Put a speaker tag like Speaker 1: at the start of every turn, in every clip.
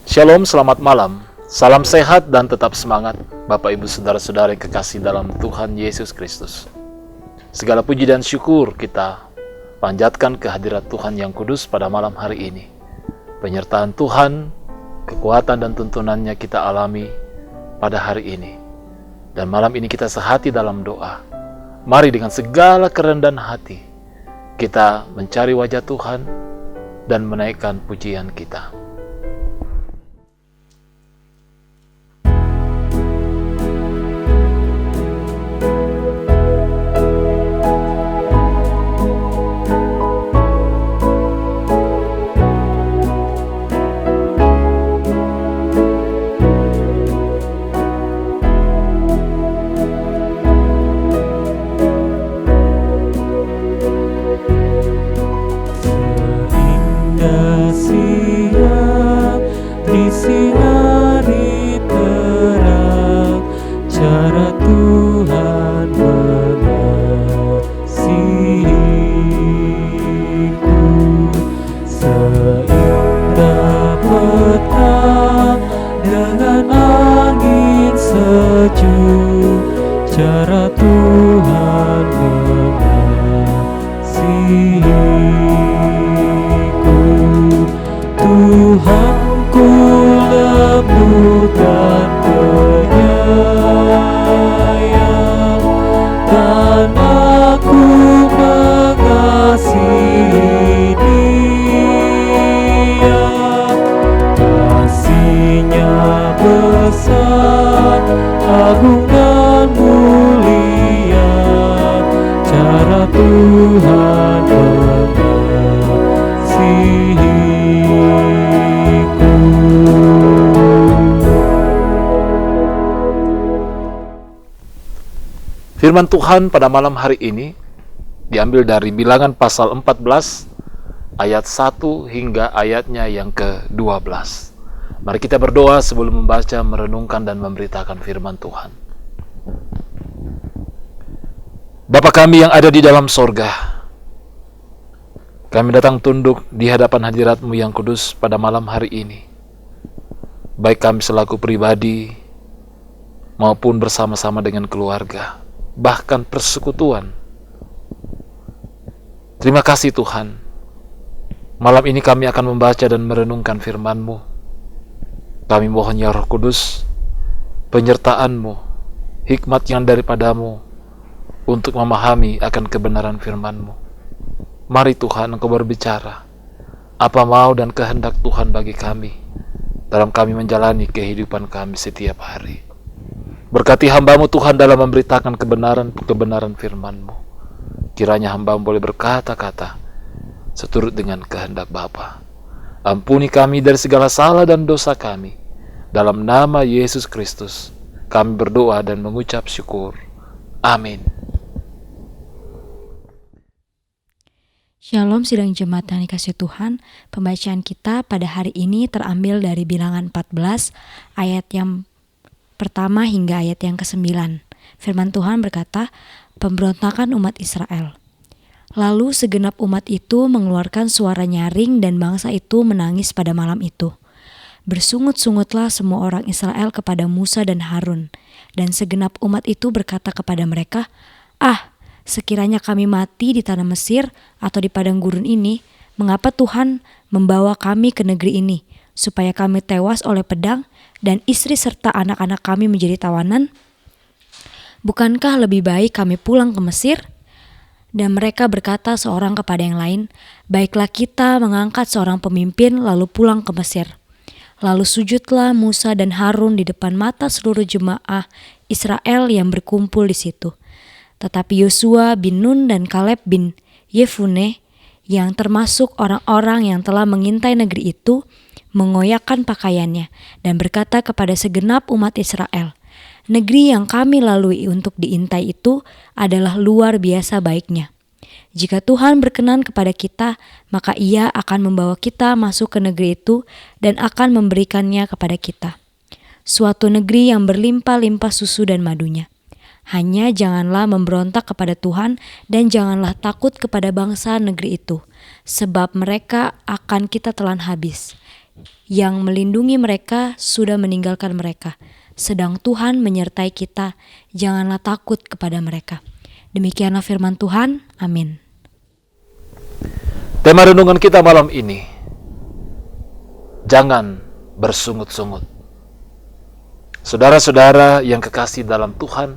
Speaker 1: Shalom, selamat malam. Salam sehat dan tetap semangat, Bapak Ibu Saudara-saudara yang kekasih dalam Tuhan Yesus Kristus. Segala puji dan syukur kita panjatkan kehadirat Tuhan yang kudus pada malam hari ini. Penyertaan Tuhan, kekuatan dan tuntunannya kita alami pada hari ini. Dan malam ini kita sehati dalam doa. Mari dengan segala kerendahan hati, kita mencari wajah Tuhan dan menaikkan pujian kita.
Speaker 2: Disinari terang cara Tuhan mengasihiku, seindah petang dengan angin sejuk, cara Tuhan mengasihiku. Tuhanku lembut dan penyayang, dan aku mengasihi Dia. Kasih-Nya besar, agung dan mulia, cara Tuhan mengasihi.
Speaker 1: Firman Tuhan pada malam hari ini diambil dari Bilangan pasal 14 ayat 1 hingga ayatnya yang ke-12. Mari kita berdoa sebelum membaca, merenungkan dan memberitakan firman Tuhan. Bapa kami yang ada di dalam sorga, kami datang tunduk di hadapan hadirat-Mu yang kudus pada malam hari ini. Baik kami selaku pribadi maupun bersama-sama dengan keluarga, bahkan persekutuan. Terima kasih Tuhan. Malam ini kami akan membaca dan merenungkan firman-Mu. Kami mohon ya Roh Kudus, penyertaan-Mu, hikmat yang daripada-Mu untuk memahami akan kebenaran firman-Mu. Mari Tuhan Engkau berbicara apa mau dan kehendak Tuhan bagi kami dalam kami menjalani kehidupan kami setiap hari. Berkati hamba-Mu Tuhan dalam memberitakan kebenaran firman-Mu. Kiranya hamba-Mu boleh berkata-kata seturut dengan kehendak Bapa. Ampuni kami dari segala salah dan dosa kami. Dalam nama Yesus Kristus kami berdoa dan mengucap syukur. Amin.
Speaker 3: Shalom sidang jemaat yang dikasihi Tuhan. Pembacaan kita pada hari ini terambil dari Bilangan 14 ayat yang pertama hingga ayat yang ke-9. Firman Tuhan berkata, pemberontakan umat Israel. Lalu segenap umat itu mengeluarkan suara nyaring dan bangsa itu menangis pada malam itu. Bersungut-sungutlah semua orang Israel kepada Musa dan Harun. Dan segenap umat itu berkata kepada mereka, sekiranya kami mati di tanah Mesir atau di padang gurun ini, mengapa Tuhan membawa kami ke negeri ini, supaya kami tewas oleh pedang dan istri serta anak-anak kami menjadi tawanan? Bukankah lebih baik kami pulang ke Mesir? Dan mereka berkata seorang kepada yang lain, baiklah kita mengangkat seorang pemimpin lalu pulang ke Mesir. Lalu sujudlah Musa dan Harun di depan mata seluruh jemaah Israel yang berkumpul di situ. Tetapi Yosua bin Nun dan Kaleb bin Yefune, yang termasuk orang-orang yang telah mengintai negeri itu, mengoyakkan pakaiannya dan berkata kepada segenap umat Israel, negeri yang kami lalui untuk diintai itu adalah luar biasa baiknya. Jika Tuhan berkenan kepada kita, maka Ia akan membawa kita masuk ke negeri itu dan akan memberikannya kepada kita. Suatu negeri yang berlimpah-limpah susu dan madunya. Hanya janganlah memberontak kepada Tuhan dan janganlah takut kepada bangsa negeri itu, sebab mereka akan kita telan habis. yang melindungi mereka sudah meninggalkan mereka, sedang Tuhan menyertai kita. Janganlah takut kepada mereka. Demikianlah firman Tuhan. Amin.
Speaker 1: Tema renungan kita malam ini, jangan bersungut-sungut. Saudara-saudara yang kekasih dalam Tuhan,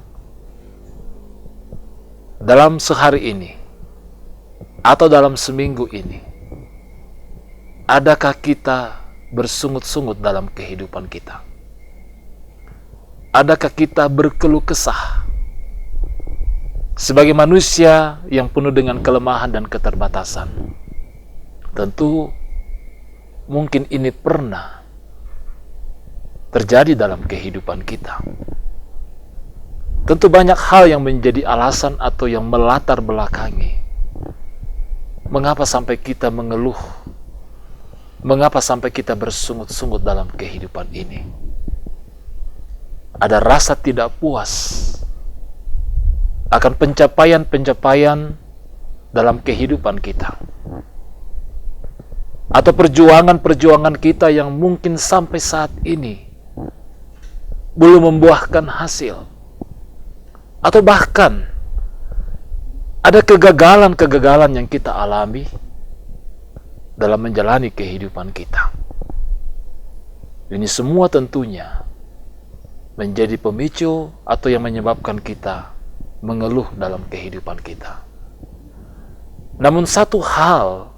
Speaker 1: dalam sehari ini atau dalam seminggu ini, adakah kita bersungut-sungut dalam kehidupan kita? Adakah kita berkeluh kesah sebagai manusia yang penuh dengan kelemahan dan keterbatasan? Tentu mungkin ini pernah terjadi dalam kehidupan kita. Tentu banyak hal yang menjadi alasan atau yang melatar belakangi mengapa sampai kita mengeluh, mengapa sampai kita bersungut-sungut dalam kehidupan ini. Ada rasa tidak puas akan pencapaian-pencapaian dalam kehidupan kita, atau perjuangan-perjuangan kita yang mungkin sampai saat ini belum membuahkan hasil, atau bahkan ada kegagalan-kegagalan yang kita alami dalam menjalani kehidupan kita. Ini semua tentunya menjadi pemicu atau yang menyebabkan kita mengeluh dalam kehidupan kita. Namun satu hal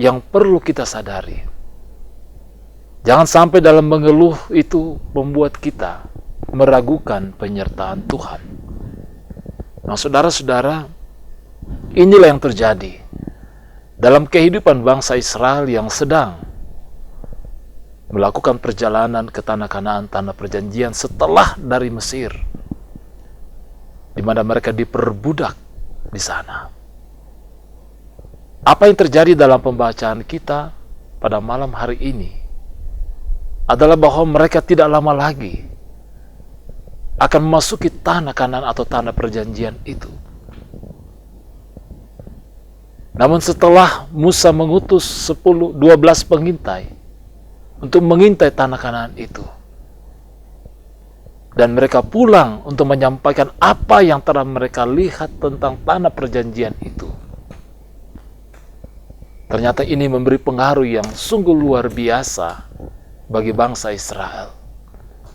Speaker 1: yang perlu kita sadari, jangan sampai dalam mengeluh itu membuat kita meragukan penyertaan Tuhan. Nah, saudara-saudara, inilah yang terjadi dalam kehidupan bangsa Israel yang sedang melakukan perjalanan ke tanah Kanaan, tanah perjanjian setelah dari Mesir, di mana mereka diperbudak di sana. Apa yang terjadi dalam pembacaan kita pada malam hari ini adalah bahwa mereka tidak lama lagi akan memasuki tanah Kanaan atau tanah perjanjian itu. Namun setelah Musa mengutus 12 pengintai untuk mengintai tanah Kanaan itu, dan mereka pulang untuk menyampaikan apa yang telah mereka lihat tentang tanah perjanjian itu, ternyata ini memberi pengaruh yang sungguh luar biasa bagi bangsa Israel.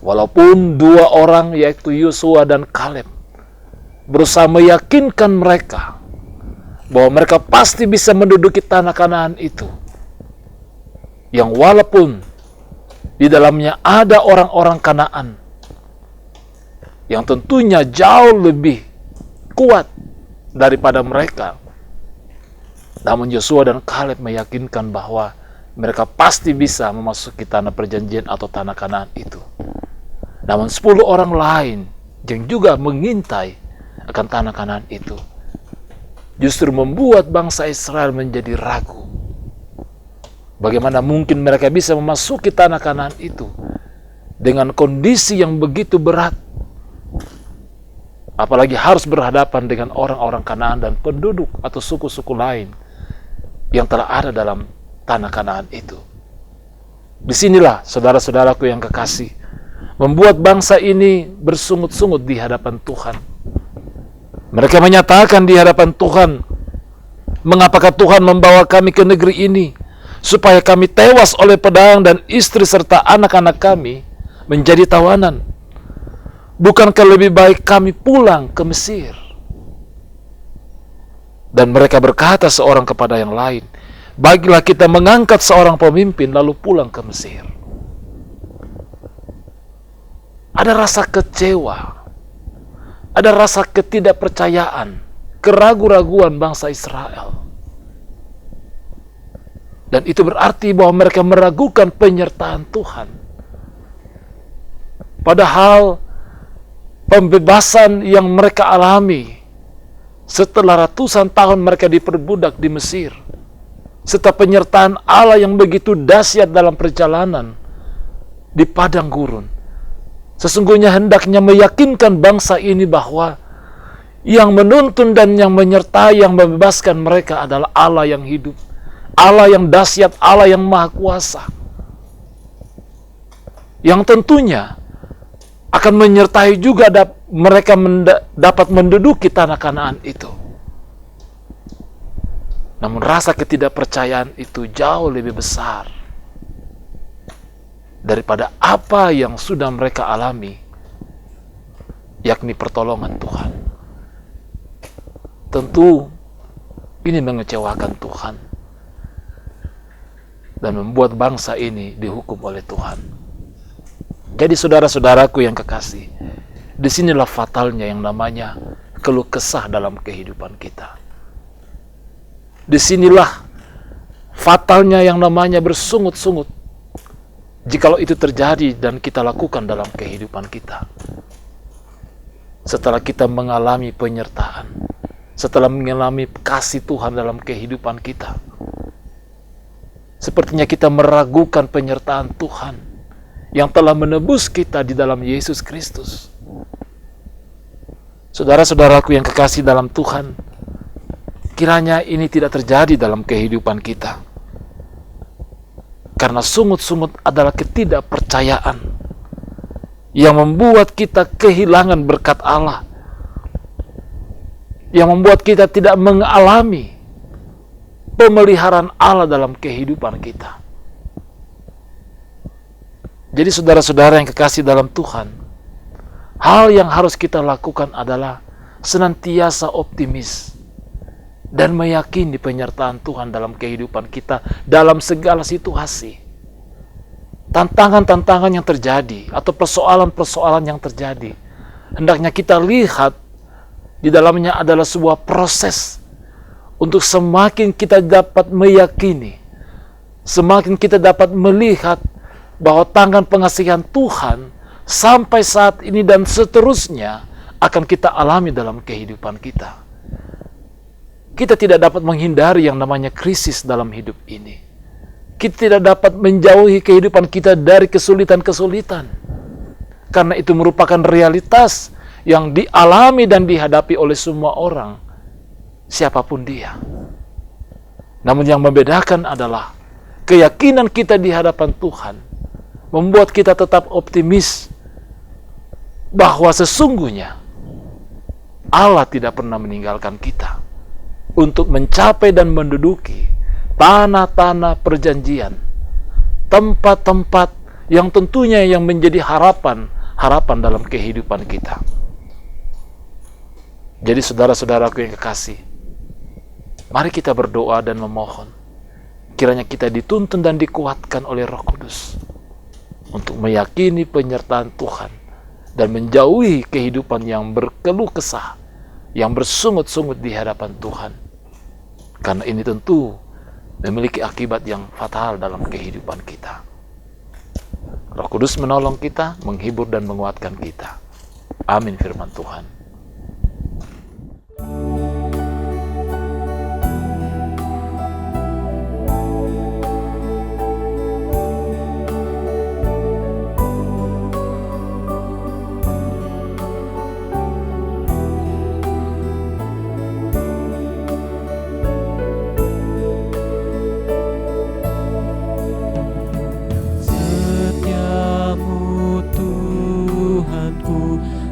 Speaker 1: Walaupun 2 orang, yaitu Yosua dan Kaleb, berusaha meyakinkan mereka bahwa mereka pasti bisa menduduki tanah Kanaan itu, yang walaupun di dalamnya ada orang-orang Kanaan yang tentunya jauh lebih kuat daripada mereka, namun Yosua dan Kaleb meyakinkan bahwa mereka pasti bisa memasuki tanah perjanjian atau tanah Kanaan itu. Namun 10 orang lain yang juga mengintai akan tanah Kanaan itu justru membuat bangsa Israel menjadi ragu. Bagaimana mungkin mereka bisa memasuki tanah Kanaan itu dengan kondisi yang begitu berat, apalagi harus berhadapan dengan orang-orang Kanaan dan penduduk atau suku-suku lain yang telah ada dalam tanah Kanaan itu. Disinilah saudara-saudaraku yang kekasih, membuat bangsa ini bersungut-sungut di hadapan Tuhan. Mereka menyatakan di hadapan Tuhan, mengapakah Tuhan membawa kami ke negeri ini, supaya kami tewas oleh pedang dan istri serta anak-anak kami menjadi tawanan? Bukankah lebih baik kami pulang ke Mesir? Dan mereka berkata seorang kepada yang lain, baiklah kita mengangkat seorang pemimpin lalu pulang ke Mesir. Ada rasa kecewa, ada rasa ketidakpercayaan, keraguan-raguan bangsa Israel. Dan itu berarti bahwa mereka meragukan penyertaan Tuhan. Padahal pembebasan yang mereka alami setelah ratusan tahun mereka diperbudak di Mesir, serta penyertaan Allah yang begitu dahsyat dalam perjalanan di padang gurun, sesungguhnya hendaknya meyakinkan bangsa ini bahwa yang menuntun dan yang menyertai, yang membebaskan mereka adalah Allah yang hidup, Allah yang dahsyat, Allah yang maha kuasa. yang tentunya akan menyertai juga mereka dapat menduduki tanah Kanaan itu. Namun rasa ketidakpercayaan itu jauh lebih besar daripada apa yang sudah mereka alami, yakni pertolongan Tuhan. Tentu ini mengecewakan Tuhan dan membuat bangsa ini dihukum oleh Tuhan. Jadi saudara-saudaraku yang kekasih, disinilah fatalnya yang namanya keluh kesah dalam kehidupan kita. Disinilah fatalnya yang namanya bersungut-sungut, jikalau itu terjadi dan kita lakukan dalam kehidupan kita. Setelah kita mengalami penyertaan, setelah mengalami kasih Tuhan dalam kehidupan kita, sepertinya kita meragukan penyertaan Tuhan yang telah menebus kita di dalam Yesus Kristus. Saudara-saudaraku yang kekasih dalam Tuhan, kiranya ini tidak terjadi dalam kehidupan kita. Karena sungut-sungut adalah ketidakpercayaan yang membuat kita kehilangan berkat Allah, yang membuat kita tidak mengalami pemeliharaan Allah dalam kehidupan kita. Jadi saudara-saudara yang kekasih dalam Tuhan, hal yang harus kita lakukan adalah senantiasa optimis dan meyakini penyertaan Tuhan dalam kehidupan kita dalam segala situasi. Tantangan-tantangan yang terjadi atau persoalan-persoalan yang terjadi, hendaknya kita lihat di dalamnya adalah sebuah proses untuk semakin kita dapat meyakini, semakin kita dapat melihat bahwa tangan pengasihan Tuhan sampai saat ini dan seterusnya akan kita alami dalam kehidupan kita. Kita tidak dapat menghindari yang namanya krisis dalam hidup ini. Kita tidak dapat menjauhi kehidupan kita dari kesulitan-kesulitan. Karena itu merupakan realitas yang dialami dan dihadapi oleh semua orang, siapapun dia. Namun yang membedakan adalah keyakinan kita di hadapan Tuhan membuat kita tetap optimis bahwa sesungguhnya Allah tidak pernah meninggalkan kita untuk mencapai dan menduduki tanah-tanah perjanjian, tempat-tempat yang tentunya yang menjadi harapan dalam kehidupan kita. Jadi saudara-saudaraku yang kekasih, mari kita berdoa dan memohon kiranya kita dituntun dan dikuatkan oleh Roh Kudus untuk meyakini penyertaan Tuhan dan menjauhi kehidupan yang berkeluh kesah, yang bersungut-sungut di hadapan Tuhan. Karena ini tentu memiliki akibat yang fatal dalam kehidupan kita. Roh Kudus menolong kita, menghibur dan menguatkan kita. Amin firman Tuhan.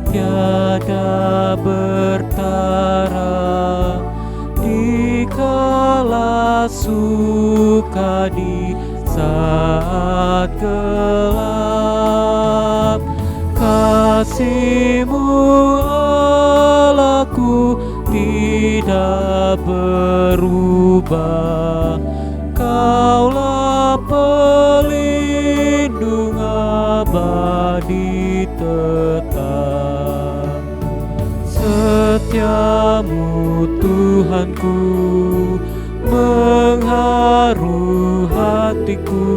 Speaker 2: Tiada bertara dikala suka di saat gelap. Kasih-Mu Allahku tidak berubah. Kaulah pelindung abadi tetap. Setiamu Tuhanku mengharu hatiku.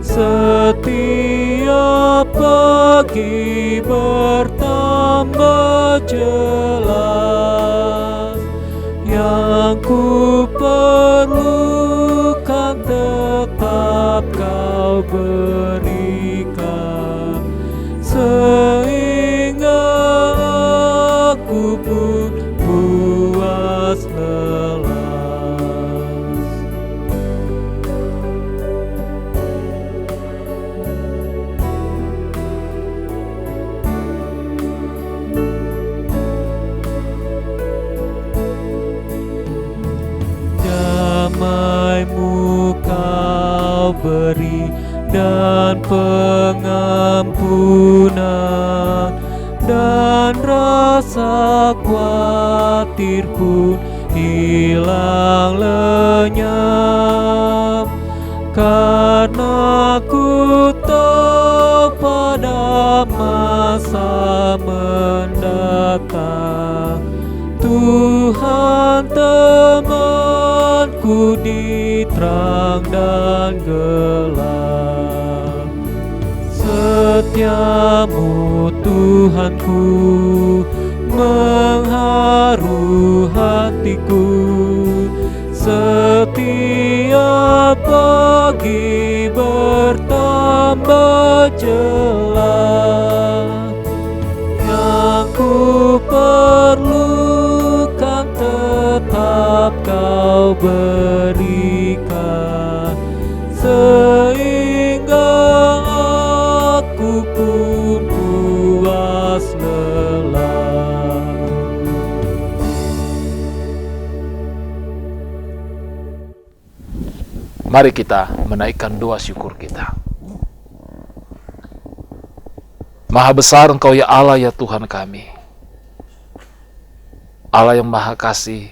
Speaker 2: Setiap pagi bertambah jelas. Yang ku perlukan tetap Kau berikan, sehingga aku pun puas lelas. beri, dan pengampunan, dan rasa khawatir pun hilang lenyap. Karena ku tahu pada masa mendatang Tuhan temanku di terang dan gelap. Setiamu Tuhanku mengharu hatiku, setiap pagi bertambah jelas. Yang ku perlukan tetap Kau berikan, sehingga aku pun puas lelah.
Speaker 1: Mari kita menaikkan doa syukur kita. Maha besar Engkau ya Allah ya Tuhan kami, Allah yang maha kasih,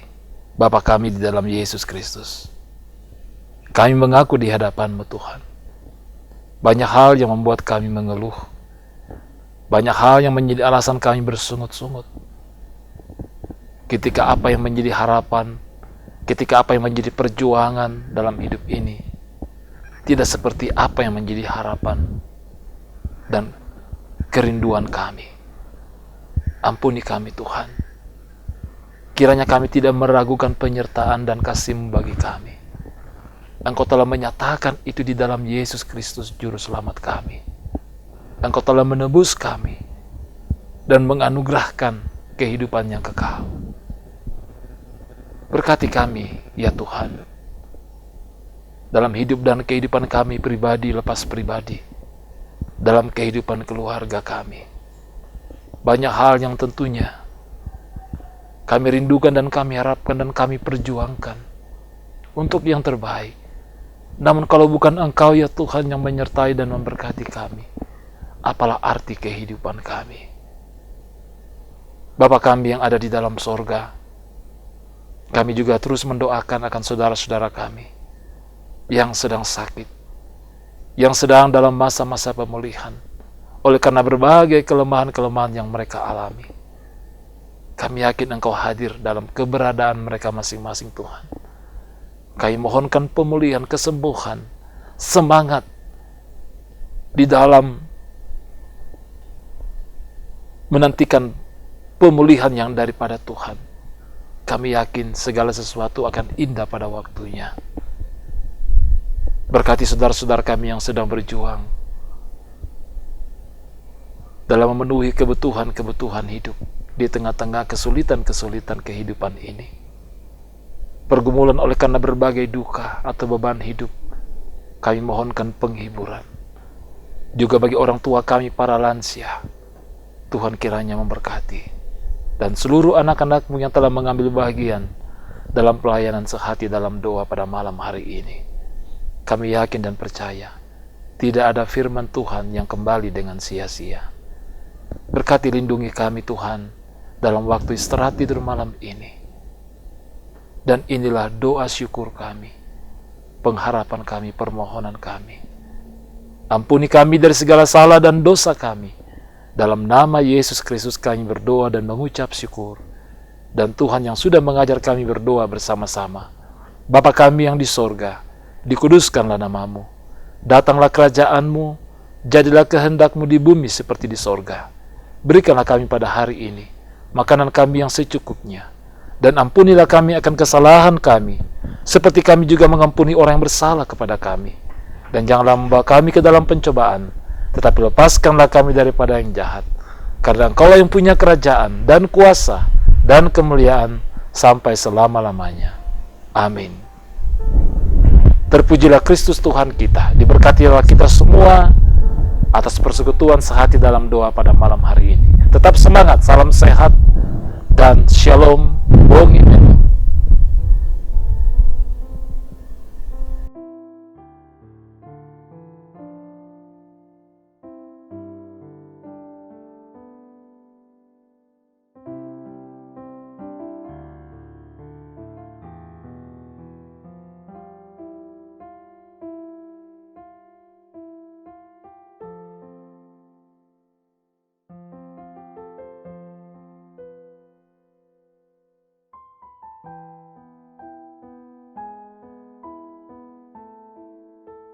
Speaker 1: Bapa kami di dalam Yesus Kristus. Kami mengaku di hadapan-Mu Tuhan, banyak hal yang membuat kami mengeluh, banyak hal yang menjadi alasan kami bersungut-sungut. Ketika apa yang menjadi harapan, ketika apa yang menjadi perjuangan dalam hidup ini tidak seperti apa yang menjadi harapan dan kerinduan kami. Ampuni kami Tuhan. Kiranya kami tidak meragukan penyertaan dan kasih-Mu bagi kami. Engkau telah menyatakan itu di dalam Yesus Kristus Juru Selamat kami. Engkau telah menebus kami dan menganugerahkan kehidupan yang kekal. Berkati kami ya Tuhan, dalam hidup dan kehidupan kami pribadi lepas pribadi, dalam kehidupan keluarga kami. Banyak hal yang tentunya kami rindukan dan kami harapkan dan kami perjuangkan untuk yang terbaik. Namun kalau bukan Engkau ya Tuhan yang menyertai dan memberkati kami, apalah arti kehidupan kami? Bapa kami yang ada di dalam sorga, kami juga terus mendoakan akan saudara-saudara kami yang sedang sakit, yang sedang dalam masa-masa pemulihan oleh karena berbagai kelemahan-kelemahan yang mereka alami. Kami yakin Engkau hadir dalam keberadaan mereka masing-masing Tuhan. Kami mohonkan pemulihan, kesembuhan, semangat di dalam menantikan pemulihan yang daripada Tuhan. Kami yakin segala sesuatu akan indah pada waktunya. Berkati saudara-saudara kami yang sedang berjuang dalam memenuhi kebutuhan-kebutuhan hidup di tengah-tengah kesulitan-kesulitan kehidupan ini. Pergumulan oleh karena berbagai duka atau beban hidup, kami mohonkan penghiburan. Juga bagi orang tua kami para lansia, Tuhan kiranya memberkati. Dan seluruh anak-anak-Mu yang telah mengambil bagian dalam pelayanan sehati dalam doa pada malam hari ini. Kami yakin dan percaya, tidak ada firman Tuhan yang kembali dengan sia-sia. Berkati lindungi kami Tuhan, dalam waktu istirahat tidur malam ini. Dan inilah doa syukur kami, pengharapan kami, permohonan kami. Ampuni kami dari segala salah dan dosa kami. Dalam nama Yesus Kristus kami berdoa dan mengucap syukur. Dan Tuhan yang sudah mengajar kami berdoa bersama-sama. Bapa kami yang di sorga, dikuduskanlah nama-Mu. Datanglah kerajaan-Mu, jadilah kehendak-Mu di bumi seperti di sorga. Berikanlah kami pada hari ini makanan kami yang secukupnya. Dan ampunilah kami akan kesalahan kami, seperti kami juga mengampuni orang yang bersalah kepada kami. Dan janganlah membawa kami ke dalam pencobaan, tetapi lepaskanlah kami daripada yang jahat. Karena Engkaulah yang punya kerajaan dan kuasa dan kemuliaan sampai selama-lamanya. Amin. Terpujilah Kristus Tuhan kita, diberkatilah kita semua atas persekutuan sehati dalam doa pada malam hari ini. Tetap semangat, salam sehat, dan shalom, bongi.